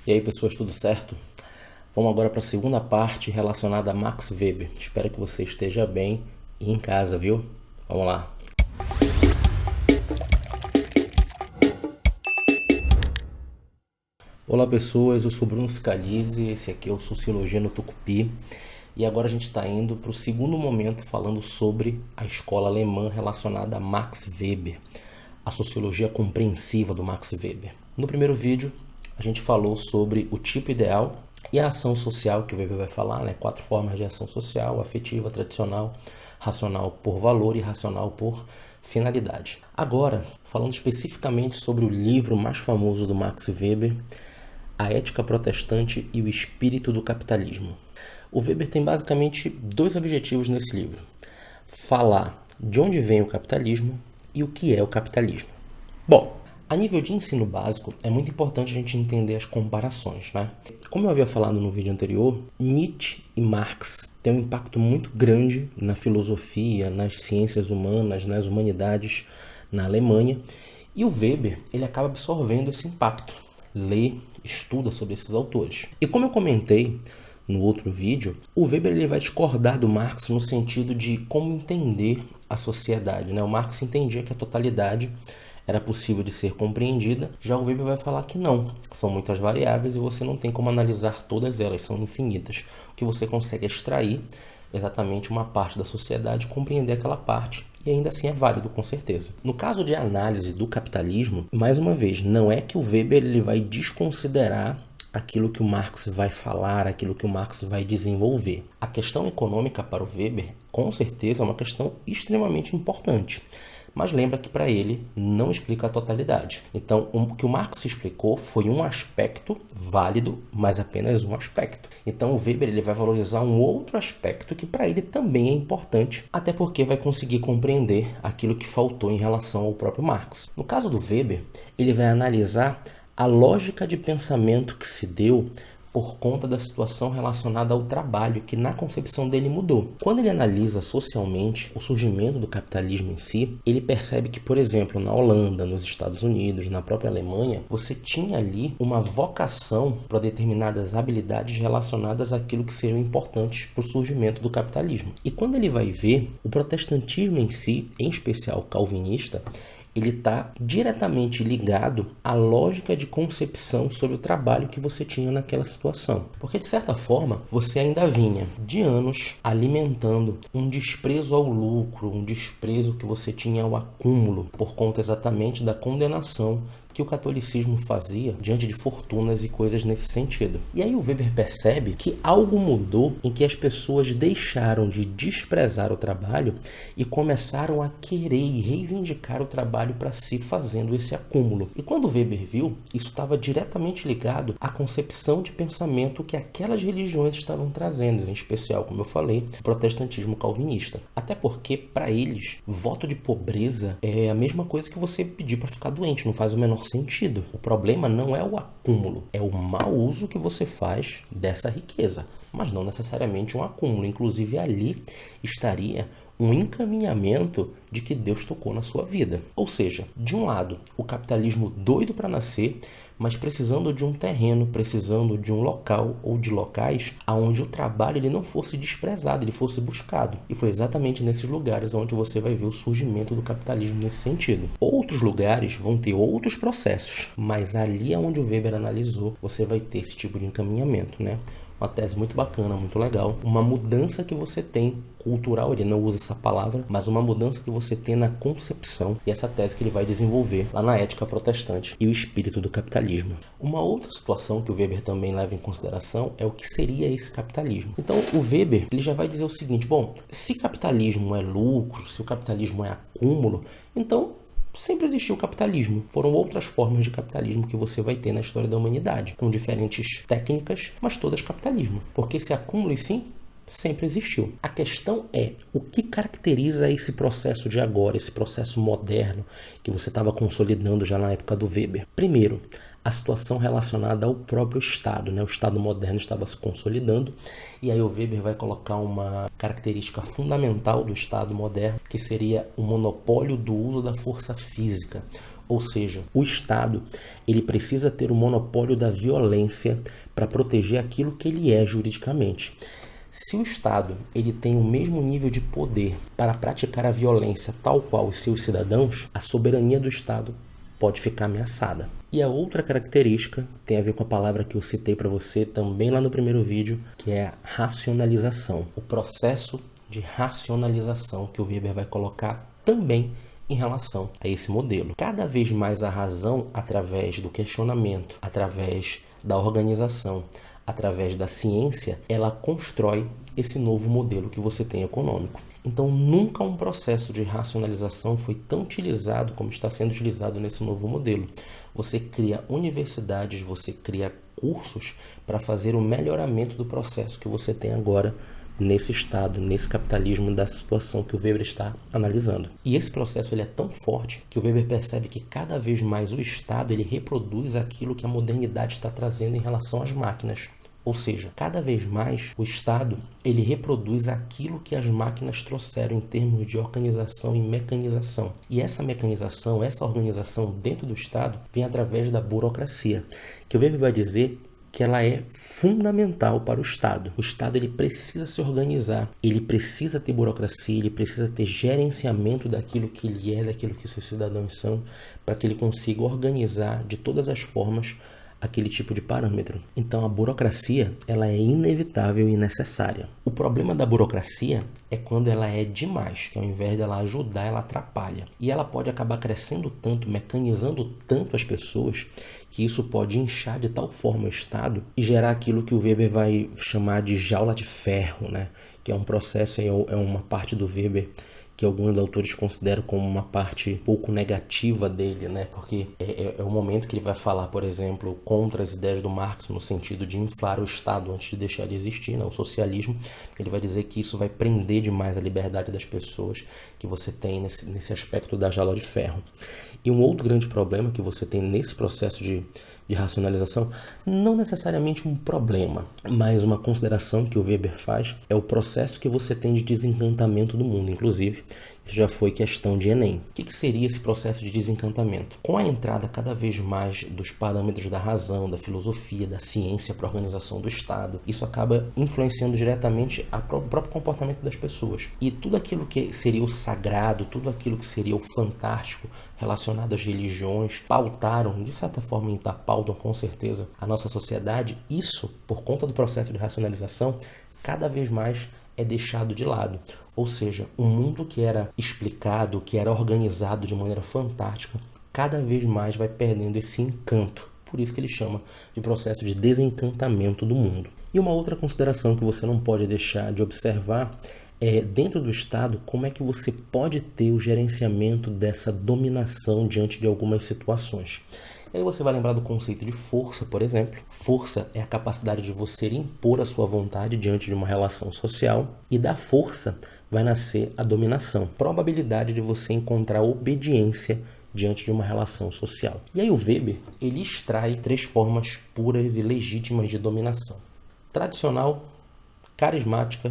E aí, pessoas, tudo certo? Vamos agora para a segunda parte relacionada a Max Weber. Espero que você esteja bem e em casa, viu? Vamos lá. Olá, pessoas, eu sou Bruno Scalise, esse aqui é o Sociologia no Tucupi. E agora a gente está indo para o segundo momento falando sobre a escola alemã relacionada a Max Weber, a sociologia compreensiva do Max Weber. No primeiro vídeo, a gente falou sobre o tipo ideal e a ação social que o Weber vai falar, né? 4 formas de ação social: afetiva, tradicional, racional por valor e racional por finalidade. Agora, falando especificamente sobre o livro mais famoso do Max Weber, A Ética Protestante e o Espírito do Capitalismo. O Weber tem basicamente 2 objetivos nesse livro: falar de onde vem o capitalismo e o que é o capitalismo. Bom, a nível de ensino básico, é muito importante a gente entender as comparações, né? Como eu havia falado no vídeo anterior, Nietzsche e Marx têm um impacto muito grande na filosofia, nas ciências humanas, nas humanidades na Alemanha, e o Weber, ele acaba absorvendo esse impacto, lê, estuda sobre esses autores. E como eu comentei no outro vídeo, o Weber ele vai discordar do Marx no sentido de como entender a sociedade, né? O Marx entendia que a totalidade era possível de ser compreendida, já o Weber vai falar que não, são muitas variáveis e você não tem como analisar todas elas, são infinitas. O que você consegue extrair exatamente uma parte da sociedade, compreender aquela parte, e ainda assim é válido, com certeza. No caso de análise do capitalismo, mais uma vez, não é que o Weber ele vai desconsiderar aquilo que o Marx vai falar, aquilo que o Marx vai desenvolver. A questão econômica para o Weber, com certeza, é uma questão extremamente importante. Mas lembra que para ele não explica a totalidade. Então, o que o Marx explicou foi um aspecto válido, mas apenas um aspecto. Então, o Weber ele vai valorizar um outro aspecto que para ele também é importante, até porque vai conseguir compreender aquilo que faltou em relação ao próprio Marx. No caso do Weber, ele vai analisar a lógica de pensamento que se deu por conta da situação relacionada ao trabalho, que na concepção dele mudou. Quando ele analisa socialmente o surgimento do capitalismo em si, ele percebe que, por exemplo, na Holanda, nos Estados Unidos, na própria Alemanha, você tinha ali uma vocação para determinadas habilidades relacionadas àquilo que seriam importantes para o surgimento do capitalismo. E quando ele vai ver, o protestantismo em si, em especial calvinista, ele está diretamente ligado à lógica de concepção sobre o trabalho que você tinha naquela situação. Porque, de certa forma, você ainda vinha de anos alimentando um desprezo ao lucro, um desprezo que você tinha ao acúmulo, por conta exatamente da condenação que o catolicismo fazia diante de fortunas e coisas nesse sentido. E aí o Weber percebe que algo mudou em que as pessoas deixaram de desprezar o trabalho e começaram a querer e reivindicar o trabalho para si, fazendo esse acúmulo. E quando o Weber viu, isso estava diretamente ligado à concepção de pensamento que aquelas religiões estavam trazendo, em especial, como eu falei, o protestantismo calvinista. Até porque, para eles, voto de pobreza é a mesma coisa que você pedir para ficar doente, não faz o menor sentido. O problema não é o acúmulo, é o mau uso que você faz dessa riqueza, mas não necessariamente um acúmulo. Inclusive ali estaria um encaminhamento de que Deus tocou na sua vida. Ou seja, de um lado, o capitalismo doido para nascer, mas precisando de um terreno, precisando de um local ou de locais onde o trabalho ele não fosse desprezado, ele fosse buscado. E foi exatamente nesses lugares onde você vai ver o surgimento do capitalismo nesse sentido. Outros lugares vão ter outros processos, mas ali é onde o Weber analisou, você vai ter esse tipo de encaminhamento, né? Uma tese muito bacana, muito legal. Uma mudança que você tem cultural, ele não usa essa palavra, mas uma mudança que você tem na concepção, e essa tese que ele vai desenvolver lá na Ética Protestante e o Espírito do Capitalismo. Uma outra situação que o Weber também leva em consideração é o que seria esse capitalismo. Então o Weber ele já vai dizer o seguinte: bom, se capitalismo é lucro, se o capitalismo é acúmulo, então sempre existiu o capitalismo. Foram outras formas de capitalismo que você vai ter na história da humanidade, com diferentes técnicas, mas todas capitalismo. Porque esse acúmulo, sim, sempre existiu. A questão é o que caracteriza esse processo de agora, esse processo moderno que você estava consolidando já na época do Weber. Primeiro, a situação relacionada ao próprio Estado, né? O Estado moderno estava se consolidando, e aí o Weber vai colocar uma característica fundamental do Estado moderno, que seria o monopólio do uso da força física. Ou seja, o Estado ele precisa ter o monopólio da violência para proteger aquilo que ele é juridicamente. Se o Estado ele tem o mesmo nível de poder para praticar a violência tal qual os seus cidadãos, a soberania do Estado pode ficar ameaçada. E a outra característica tem a ver com a palavra que eu citei para você também lá no primeiro vídeo, que é a racionalização. O processo de racionalização que o Weber vai colocar também em relação a esse modelo. Cada vez mais a razão, através do questionamento, através da organização, através da ciência, ela constrói esse novo modelo que você tem econômico. Então, nunca um processo de racionalização foi tão utilizado como está sendo utilizado nesse novo modelo. Você cria universidades, você cria cursos para fazer o melhoramento do processo que você tem agora nesse estado, nesse capitalismo da situação que o Weber está analisando. E esse processo ele é tão forte que o Weber percebe que cada vez mais o Estado ele reproduz aquilo que a modernidade está trazendo em relação às máquinas. Ou seja, cada vez mais o Estado ele reproduz aquilo que as máquinas trouxeram em termos de organização e mecanização. E essa mecanização, essa organização dentro do Estado vem através da burocracia, que o Weber vai dizer que ela é fundamental para o Estado. O Estado ele precisa se organizar, ele precisa ter burocracia, ele precisa ter gerenciamento daquilo que ele é, daquilo que seus cidadãos são, para que ele consiga organizar de todas as formas aquele tipo de parâmetro. Então a burocracia ela é inevitável e necessária. O problema da burocracia é quando ela é demais, que ao invés dela ajudar, ela atrapalha. E ela pode acabar crescendo tanto, mecanizando tanto as pessoas, que isso pode inchar de tal forma o Estado e gerar aquilo que o Weber vai chamar de jaula de ferro, né? Que é um processo, é uma parte do Weber que alguns autores consideram como uma parte pouco negativa dele, né? Porque é o momento que ele vai falar, por exemplo, contra as ideias do Marx no sentido de inflar o Estado antes de deixar de existir, né? O socialismo. Ele vai dizer que isso vai prender demais a liberdade das pessoas que você tem nesse aspecto da jaula de ferro. E um outro grande problema que você tem nesse processo de racionalização, não necessariamente um problema, mas uma consideração que o Weber faz, é o processo que você tem de desencantamento do mundo. Inclusive, isso já foi questão de Enem. O que seria esse processo de desencantamento? Com a entrada cada vez mais dos parâmetros da razão, da filosofia, da ciência para a organização do Estado, isso acaba influenciando diretamente o próprio comportamento das pessoas. E tudo aquilo que seria o sagrado, tudo aquilo que seria o fantástico relacionado às religiões, pautaram, de certa forma ainda pautam com certeza a nossa sociedade. Isso, por conta do processo de racionalização, cada vez mais é deixado de lado. Ou seja, o mundo que era explicado, que era organizado de maneira fantástica, cada vez mais vai perdendo esse encanto. Por isso que ele chama de processo de desencantamento do mundo. E uma outra consideração que você não pode deixar de observar é, dentro do Estado, como é que você pode ter o gerenciamento dessa dominação diante de algumas situações. E aí você vai lembrar do conceito de força, por exemplo. Força é a capacidade de você impor a sua vontade diante de uma relação social, e da força vai nascer a dominação. Probabilidade de você encontrar obediência diante de uma relação social. E aí o Weber, ele extrai 3 formas puras e legítimas de dominação: tradicional, carismática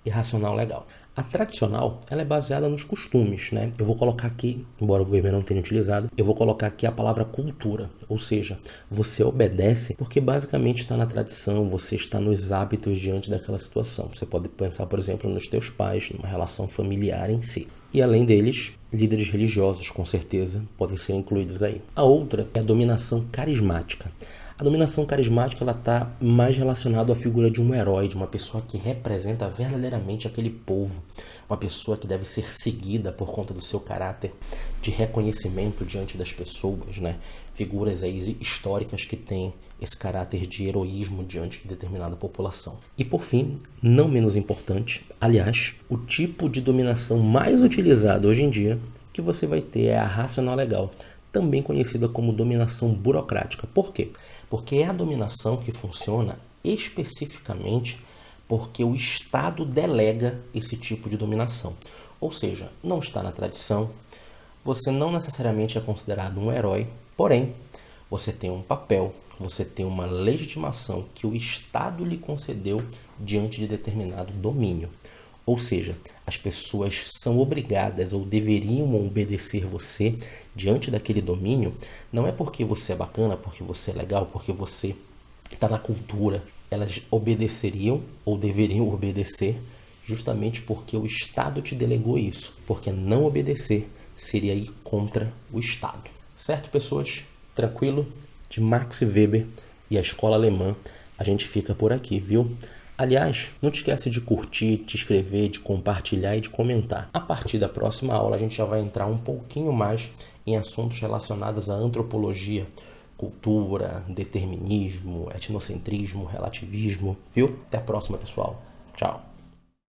e racional legal. A tradicional, ela é baseada nos costumes, né? Eu vou colocar aqui, embora o Weber não tenha utilizado, eu vou colocar aqui a palavra cultura, ou seja, você obedece porque basicamente está na tradição, você está nos hábitos diante daquela situação. Você pode pensar, por exemplo, nos teus pais, numa relação familiar em si. E além deles, líderes religiosos, com certeza, podem ser incluídos aí. A outra é a dominação carismática. A dominação carismática está mais relacionada à figura de um herói, de uma pessoa que representa verdadeiramente aquele povo, uma pessoa que deve ser seguida por conta do seu caráter de reconhecimento diante das pessoas, né? Figuras aí históricas que têm esse caráter de heroísmo diante de determinada população. E por fim, não menos importante, aliás, o tipo de dominação mais utilizado hoje em dia que você vai ter é a racional legal, também conhecida como dominação burocrática. Por quê? Porque é a dominação que funciona especificamente porque o Estado delega esse tipo de dominação. Ou seja, não está na tradição, você não necessariamente é considerado um herói, porém, você tem um papel, você tem uma legitimação que o Estado lhe concedeu diante de determinado domínio. Ou seja, as pessoas são obrigadas ou deveriam obedecer você diante daquele domínio, não é porque você é bacana, porque você é legal, porque você está na cultura. Elas obedeceriam ou deveriam obedecer justamente porque o Estado te delegou isso. Porque não obedecer seria ir contra o Estado. Certo, pessoas? Tranquilo? De Max Weber e a escola alemã, a gente fica por aqui, viu? Aliás, não te esquece de curtir, de inscrever, de compartilhar e de comentar. A partir da próxima aula, a gente já vai entrar um pouquinho mais em assuntos relacionados à antropologia, cultura, determinismo, etnocentrismo, relativismo, viu? Até a próxima, pessoal. Tchau.